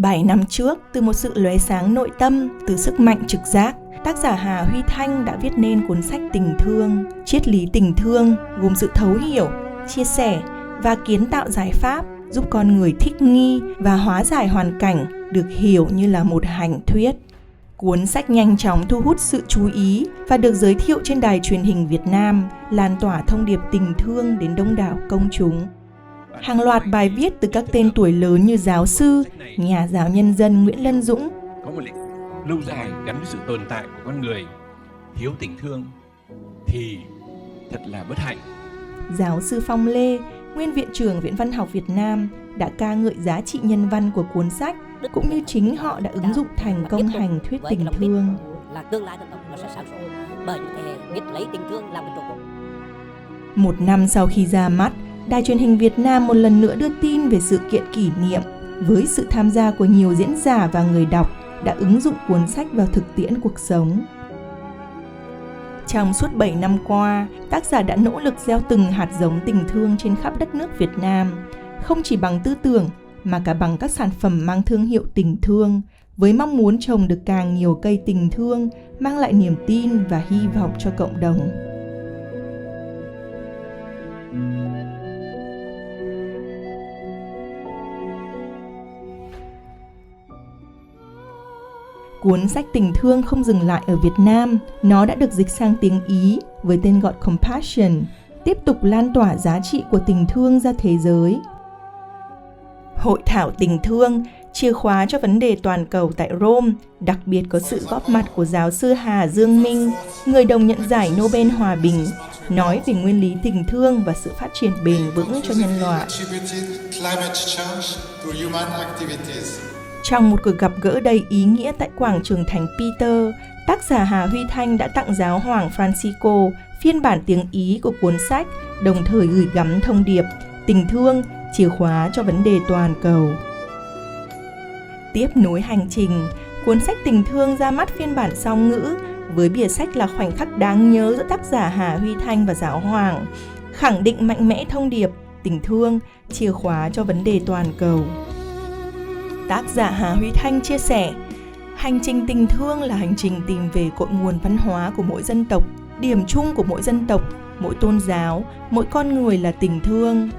7 năm trước, từ một sự lóe sáng nội tâm, từ sức mạnh trực giác, tác giả Hà Huy Thanh đã viết nên cuốn sách Tình Thương. Triết lý tình thương gồm sự thấu hiểu, chia sẻ và kiến tạo giải pháp giúp con người thích nghi và hóa giải hoàn cảnh, được hiểu như là một hành thuyết. Cuốn sách nhanh chóng thu hút sự chú ý và được giới thiệu trên đài truyền hình Việt Nam, lan tỏa thông điệp tình thương đến đông đảo công chúng. Hàng loạt bài viết từ các tên tuổi lớn như giáo sư, nhà giáo nhân dân Nguyễn Lân Dũng. Có một lịch lâu dài gắn với sự tồn tại của con người, thiếu tình thương thì thật là bất hạnh. Giáo sư Phong Lê, nguyên viện trưởng Viện Văn học Việt Nam, đã ca ngợi giá trị nhân văn của cuốn sách, cũng như chính họ đã ứng dụng thành công hành thuyết tình thương. Là tương lai dân tộc nó sẽ sáng sủa bởi những thế hệ biết lấy tình thương làm cái trụ cột. Một năm sau khi ra mắt, Đài truyền hình Việt Nam một lần nữa đưa tin về sự kiện kỷ niệm với sự tham gia của nhiều diễn giả và người đọc đã ứng dụng cuốn sách vào thực tiễn cuộc sống. Trong suốt 7 năm qua, tác giả đã nỗ lực gieo từng hạt giống tình thương trên khắp đất nước Việt Nam, không chỉ bằng tư tưởng mà cả bằng các sản phẩm mang thương hiệu tình thương, với mong muốn trồng được càng nhiều cây tình thương, mang lại niềm tin và hy vọng cho cộng đồng. Cuốn sách Tình Thương không dừng lại ở Việt Nam, nó đã được dịch sang tiếng Ý với tên gọi Compassion, tiếp tục lan tỏa giá trị của tình thương ra thế giới. Hội thảo tình thương, chìa khóa cho vấn đề toàn cầu tại Rome, đặc biệt có sự góp mặt của giáo sư Hà Dương Minh, người đồng nhận giải Nobel Hòa Bình, nói về nguyên lý tình thương và sự phát triển bền vững cho nhân loại. Trong một cuộc gặp gỡ đầy ý nghĩa tại quảng trường Thánh Peter, tác giả Hà Huy Thanh đã tặng giáo hoàng Francisco phiên bản tiếng Ý của cuốn sách, đồng thời gửi gắm thông điệp tình thương, chìa khóa cho vấn đề toàn cầu. Tiếp nối hành trình, cuốn sách Tình Thương ra mắt phiên bản song ngữ với bìa sách là khoảnh khắc đáng nhớ giữa tác giả Hà Huy Thanh và giáo hoàng, khẳng định mạnh mẽ thông điệp tình thương, chìa khóa cho vấn đề toàn cầu. Tác giả Hà Huy Thanh chia sẻ, hành trình tình thương là hành trình tìm về cội nguồn văn hóa của mỗi dân tộc. Điểm chung của mỗi dân tộc, mỗi tôn giáo, mỗi con người là tình thương.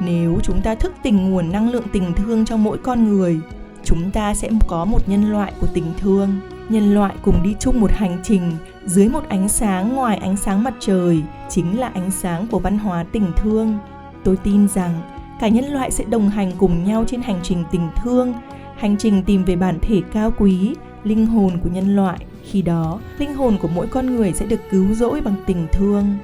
Nếu chúng ta thức tỉnh nguồn năng lượng tình thương trong mỗi con người, chúng ta sẽ có một nhân loại của tình thương. Nhân loại cùng đi chung một hành trình dưới một ánh sáng ngoài ánh sáng mặt trời, chính là ánh sáng của văn hóa tình thương. Tôi tin rằng cả nhân loại sẽ đồng hành cùng nhau trên hành trình tình thương, hành trình tìm về bản thể cao quý, linh hồn của nhân loại. Khi đó, linh hồn của mỗi con người sẽ được cứu rỗi bằng tình thương.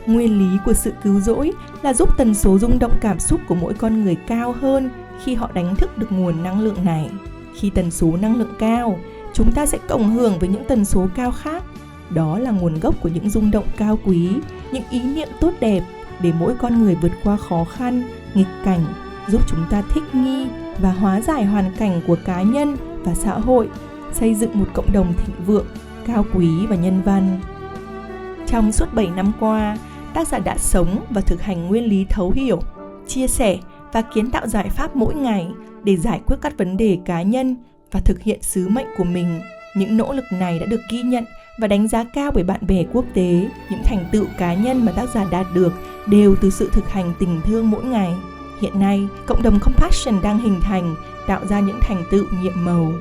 Nguyên lý của sự cứu rỗi là giúp tần số rung động cảm xúc của mỗi con người cao hơn khi họ đánh thức được nguồn năng lượng này. Khi tần số năng lượng cao, chúng ta sẽ cộng hưởng với những tần số cao khác. Đó là nguồn gốc của những rung động cao quý, những ý niệm tốt đẹp để mỗi con người vượt qua khó khăn, nghịch cảnh, giúp chúng ta thích nghi và hóa giải hoàn cảnh của cá nhân và xã hội, xây dựng một cộng đồng thịnh vượng, cao quý và nhân văn. Trong suốt 7 năm qua, tác giả đã sống và thực hành nguyên lý thấu hiểu, chia sẻ và kiến tạo giải pháp mỗi ngày để giải quyết các vấn đề cá nhân và thực hiện sứ mệnh của mình. Những nỗ lực này đã được ghi nhận và đánh giá cao bởi bạn bè quốc tế. Những thành tựu cá nhân mà tác giả đạt được đều từ sự thực hành tình thương mỗi ngày. Hiện nay, cộng đồng Compassion đang hình thành, tạo ra những thành tựu nhiệm màu.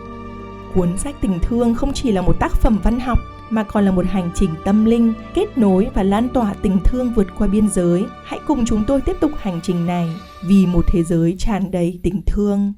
Cuốn sách Tình Thương không chỉ là một tác phẩm văn học mà còn là một hành trình tâm linh, kết nối và lan tỏa tình thương vượt qua biên giới. Hãy cùng chúng tôi tiếp tục hành trình này vì một thế giới tràn đầy tình thương.